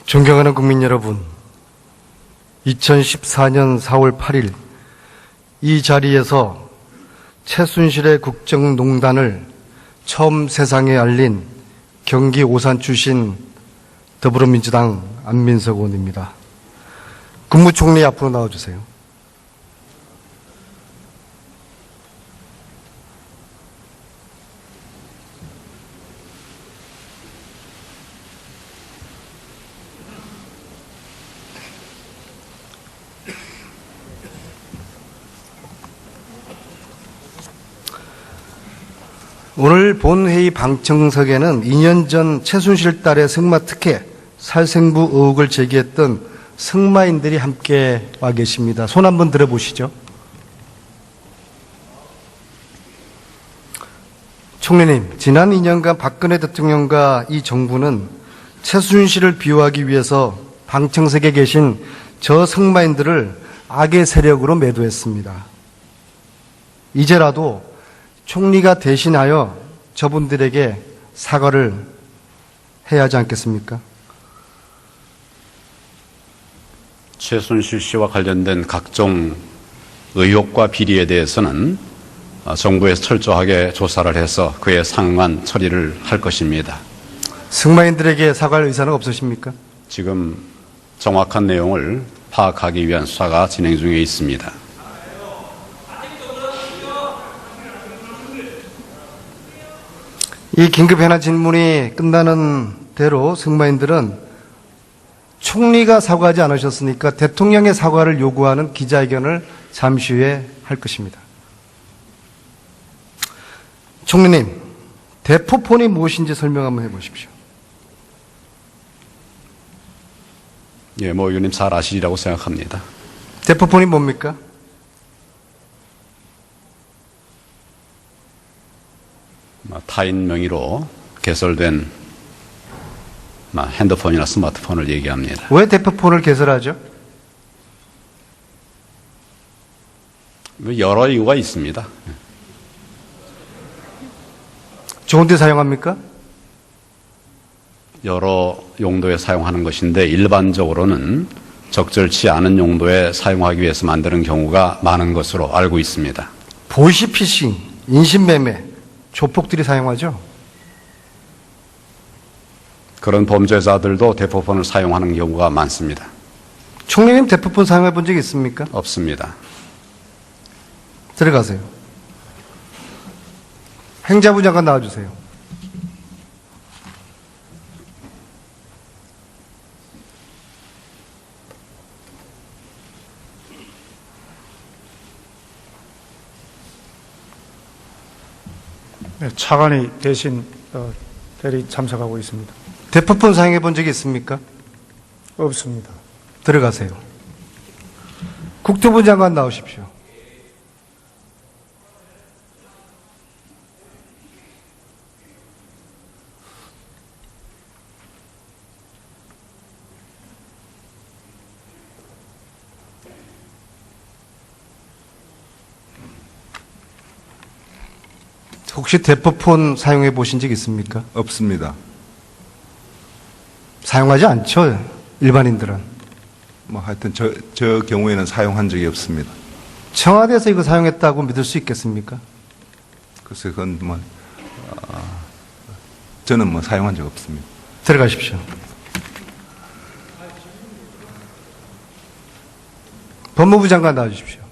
존경하는 국민 여러분, 2014년 4월 8일 이 자리에서 최순실의 국정농단을 처음 세상에 알린 경기 오산 출신 더불어민주당 안민석 의원입니다. 국무총리 앞으로 나와주세요. 오늘 본회의 방청석에는 2년 전 최순실 딸의 승마 특혜, 살생부 의혹을 제기했던 승마인들이 함께 와 계십니다. 손 한번 들어보시죠. 총리님, 지난 2년간 박근혜 대통령과 이 정부는 최순실을 비호하기 위해서 방청석에 계신 저 승마인들을 악의 세력으로 매도했습니다. 이제라도 총리가 대신하여 저분들에게 사과를 해야 하지 않겠습니까? 최순실 씨와 관련된 각종 의혹과 비리에 대해서는 정부에서 철저하게 조사를 해서 그에 상응한 처리를 할 것입니다. 승마인들에게 사과할 의사는 없으십니까? 지금 정확한 내용을 파악하기 위한 수사가 진행 중에 있습니다. 이 긴급 현안 질문이 끝나는 대로 승마인들은 총리가 사과하지 않으셨으니까 대통령의 사과를 요구하는 기자회견을 잠시 후에 할 것입니다. 총리님, 대포폰이 무엇인지 설명 한번 해보십시오. 예, 모 의원님 잘 아시리라고 생각합니다. 대포폰이 뭡니까? 타인 명의로 개설된 핸드폰이나 스마트폰을 얘기합니다. 왜 대포폰을 개설하죠? 여러 이유가 있습니다. 좋은 데 사용합니까? 여러 용도에 사용하는 것인데 일반적으로는 적절치 않은 용도에 사용하기 위해서 만드는 경우가 많은 것으로 알고 있습니다. 보이스피싱, 인신매매, 조폭들이 사용하죠? 그런 범죄자들도 대포폰을 사용하는 경우가 많습니다. 총리님 대포폰 사용해 본 적 있습니까? 없습니다. 들어가세요. 행자부 장관 나와주세요. 네, 차관이 대신 대리 참석하고 있습니다. 대포폰 사용해 본 적이 있습니까? 없습니다. 들어가세요. 국토부 장관 나오십시오. 혹시 대포폰 사용해 보신 적 있습니까? 없습니다. 사용하지 않죠, 일반인들은. 하여튼 저 경우에는 사용한 적이 없습니다. 청와대에서 이거 사용했다고 믿을 수 있겠습니까? 글쎄 그건 저는 사용한 적 없습니다. 들어가십시오. 법무부 장관 나와주십시오.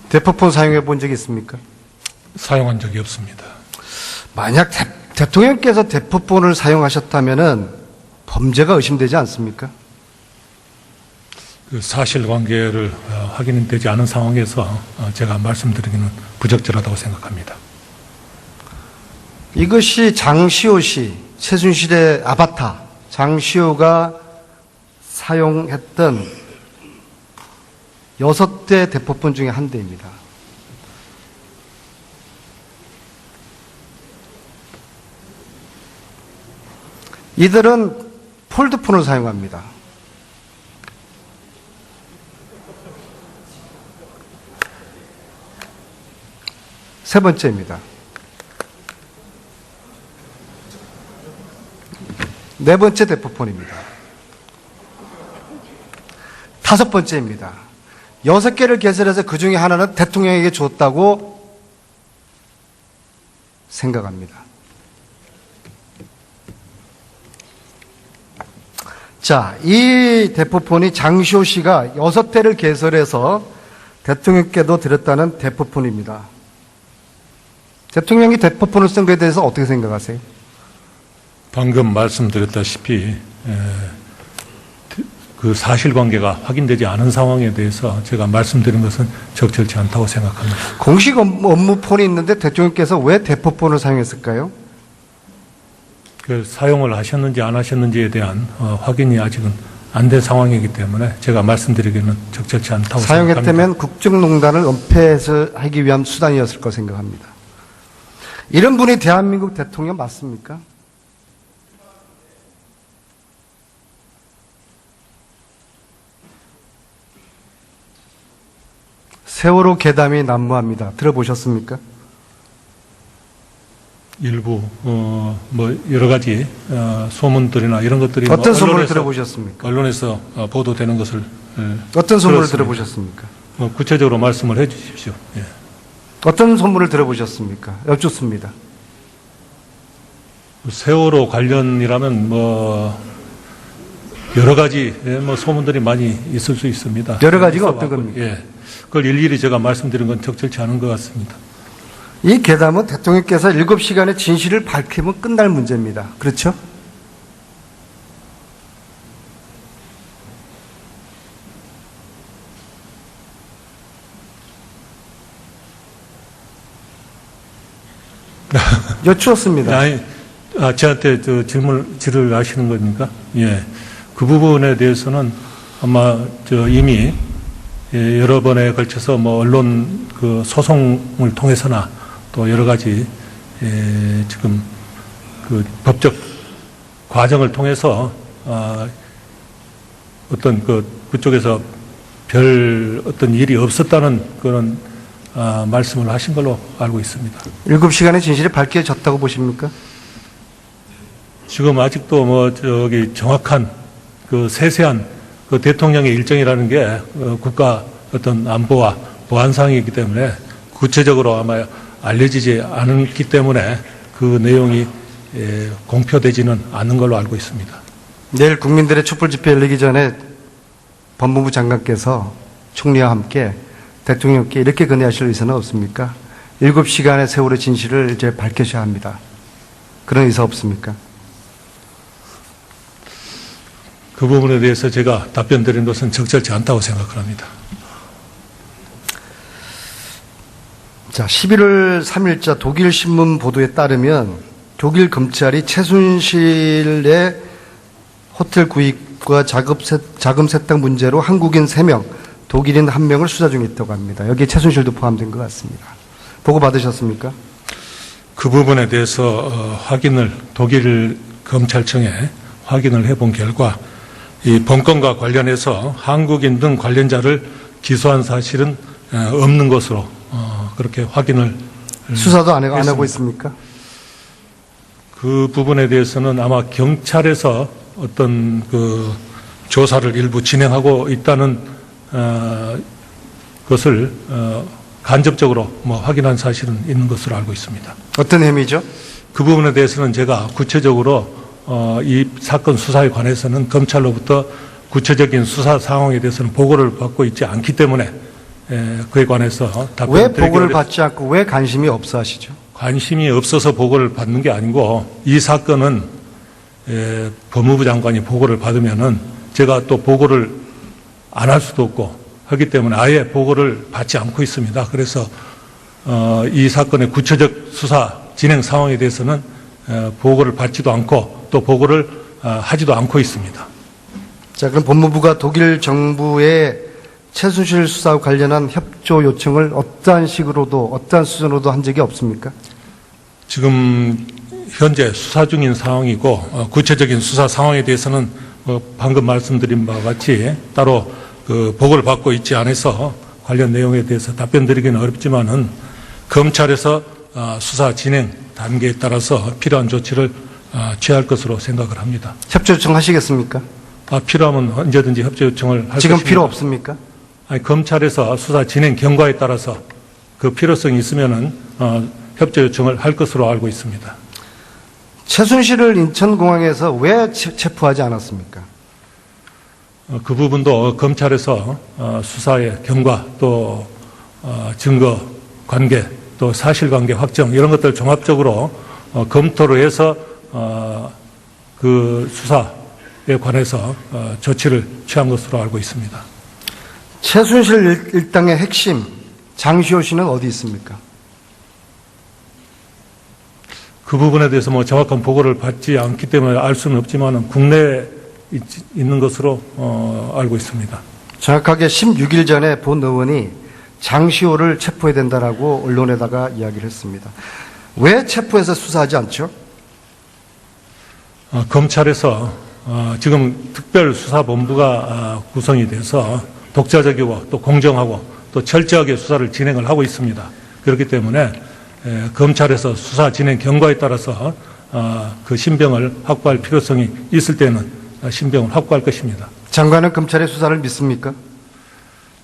대포폰 사용해 본 적이 있습니까? 사용한 적이 없습니다. 만약 대통령께서 대포폰을 사용하셨다면은 범죄가 의심되지 않습니까? 그 사실관계를 확인되지 않은 상황에서 제가 말씀드리기는 부적절하다고 생각합니다. 이것이 장시호 씨, 최순실의 아바타, 장시호가 사용했던 6대 대포폰 중에 한 대입니다. 이들은 폴드폰을 사용합니다. 세 번째입니다. 네 번째 대포폰입니다. 다섯 번째입니다. 6개를 개설해서 그 중에 하나는 대통령에게 줬다고 생각합니다. 자, 이 대포폰이 장시호 씨가 6대를 개설해서 대통령께도 드렸다는 대포폰입니다. 대통령이 대포폰을 쓴 것에 대해서 어떻게 생각하세요? 방금 말씀드렸다시피 그 사실관계가 확인되지 않은 상황에 대해서 제가 말씀드린 것은 적절치 않다고 생각합니다. 공식 업무폰이 있는데 대통령께서 왜 대포폰을 사용했을까요? 그 사용을 하셨는지 안 하셨는지에 대한 확인이 아직은 안 된 상황이기 때문에 제가 말씀드리기는 적절치 않다고 생각합니다. 사용했다면 국정농단을 은폐하기 위한 수단이었을 거 생각합니다. 이런 분이 대한민국 대통령 맞습니까? 세월호 괴담이 난무합니다. 들어보셨습니까? 일부 뭐 여러 가지 소문들이나 이런 것들이 어떤 소문을 들어보셨습니까? 언론에서 보도되는 것을 어떤 소문을 들었습니다. 들어보셨습니까? 구체적으로 말씀을 해주십시오. 예. 어떤 소문을 들어보셨습니까? 여쭙습니다. 세월호 관련이라면 뭐 여러 가지 뭐 소문들이 많이 있을 수 있습니다. 여러 가지가 어떤 겁니까? 예, 그걸 일일이 제가 말씀드린 건 적절치 않은 것 같습니다. 이 괴담은 대통령께서 7시간의 진실을 밝히면 끝날 문제입니다. 그렇죠? 여쭈었습니다. 아니, 저한테 질의를 하시는 겁니까? 예. 그 부분에 대해서는 아마 이미 여러 번에 걸쳐서 뭐 언론 그 소송을 통해서나 또 여러 가지 지금 그 법적 과정을 통해서 어떤 그쪽에서 별 어떤 일이 없었다는 그런 말씀을 하신 걸로 알고 있습니다. 7시간의 진실이 밝혀졌다고 보십니까? 지금 아직도 뭐 정확한 그 세세한 그 대통령의 일정이라는 게 국가 어떤 안보와 보안 사항이기 때문에 구체적으로 아마 알려지지 않기 때문에 그 내용이 공표되지는 않는 걸로 알고 있습니다. 내일 국민들의 촛불 집회 열리기 전에 법무부 장관께서 총리와 함께 대통령께 이렇게 건의하실 의사는 없습니까? 7시간의 세월의 진실을 이제 밝혀셔야 합니다. 그런 의사 없습니까? 그 부분에 대해서 제가 답변 드린 것은 적절치 않다고 생각을 합니다. 자, 11월 3일자 독일 신문 보도에 따르면 독일 검찰이 최순실의 호텔 구입과 자금 세탁 문제로 한국인 3명, 독일인 1명을 수사 중에 있다고 합니다. 여기에 최순실도 포함된 것 같습니다. 보고 받으셨습니까? 그 부분에 대해서 확인을 독일 검찰청에 확인을 해본 결과 이 범건과 관련해서 한국인 등 관련자를 기소한 사실은 없는 것으로 그렇게 확인을 수사도 안 하고 있습니까? 그 부분에 대해서는 아마 경찰에서 어떤 그 조사를 일부 진행하고 있다는 것을 간접적으로 뭐 확인한 사실은 있는 것으로 알고 있습니다. 어떤 혐의죠? 그 부분에 대해서는 제가 구체적으로 이 사건 수사에 관해서는 검찰로부터 구체적인 수사 상황에 대해서는 보고를 받고 있지 않기 때문에 그에 관해서 왜 보고를 받지 않고 왜 관심이 없어 하시죠? 관심이 없어서 보고를 받는 게 아니고 이 사건은 법무부 장관이 보고를 받으면은 제가 또 보고를 안 할 수도 없고 하기 때문에 아예 보고를 받지 않고 있습니다. 그래서 이 사건의 구체적 수사 진행 상황에 대해서는 보고를 받지도 않고 또 보고를 하지도 않고 있습니다. 자, 그럼 법무부가 독일 정부의 최순실 수사와 관련한 협조 요청을 어떠한 식으로도 어떠한 수준으로도 한 적이 없습니까? 지금 현재 수사 중인 상황이고 구체적인 수사 상황에 대해서는 방금 말씀드린 바와 같이 따로 그 보고를 받고 있지 않아서 관련 내용에 대해서 답변드리기는 어렵지만은 검찰에서 수사 진행 단계에 따라서 필요한 조치를 취할 것으로 생각을 합니다. 협조 요청하시겠습니까? 필요하면 언제든지 협조 요청을 할 지금 것입니다. 필요 없습니까? 아니, 검찰에서 수사 진행 경과에 따라서 그 필요성이 있으면은 협조 요청을 할 것으로 알고 있습니다. 최순실을 인천공항에서 왜 체포하지 않았습니까? 그 부분도 검찰에서 수사의 경과 또 증거 관계 또 사실관계 확정 이런 것들 종합적으로 검토를 해서 그 수사에 관해서 조치를 취한 것으로 알고 있습니다. 최순실 일당의 핵심 장시호 씨는 어디 있습니까? 그 부분에 대해서 뭐 정확한 보고를 받지 않기 때문에 알 수는 없지만 국내에 있는 것으로 알고 있습니다. 정확하게 16일 전에 본 의원이 장시호를 체포해야 된다라고 언론에다가 이야기를 했습니다. 왜 체포해서 수사하지 않죠? 검찰에서 지금 특별수사본부가 구성이 돼서 독자적이고 또 공정하고 또 철저하게 수사를 진행을 하고 있습니다. 그렇기 때문에 검찰에서 수사 진행 경과에 따라서 그 신병을 확보할 필요성이 있을 때는 신병을 확보할 것입니다. 장관은 검찰의 수사를 믿습니까?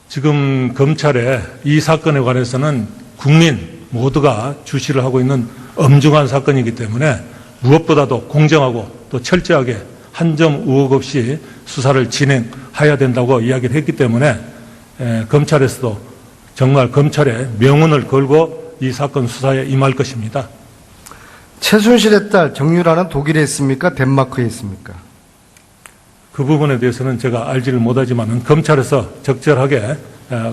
지금 검찰의 이 사건에 관해서는 국민 모두가 주시를 하고 있는 엄중한 사건이기 때문에 무엇보다도 공정하고 또 철저하게 한 점 의혹 없이 수사를 진행해야 된다고 이야기를 했기 때문에 검찰에서도 정말 검찰의 명운을 걸고 이 사건 수사에 임할 것입니다. 최순실의 딸 정유라는 독일에 있습니까? 덴마크에 있습니까? 그 부분에 대해서는 제가 알지를 못하지만 검찰에서 적절하게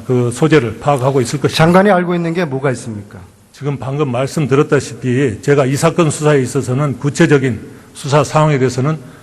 그 소재를 파악하고 있을 것입니다. 장관이 알고 있는 게 뭐가 있습니까? 지금 방금 말씀드렸다시피 제가 이 사건 수사에 있어서는 구체적인 수사 상황에 대해서는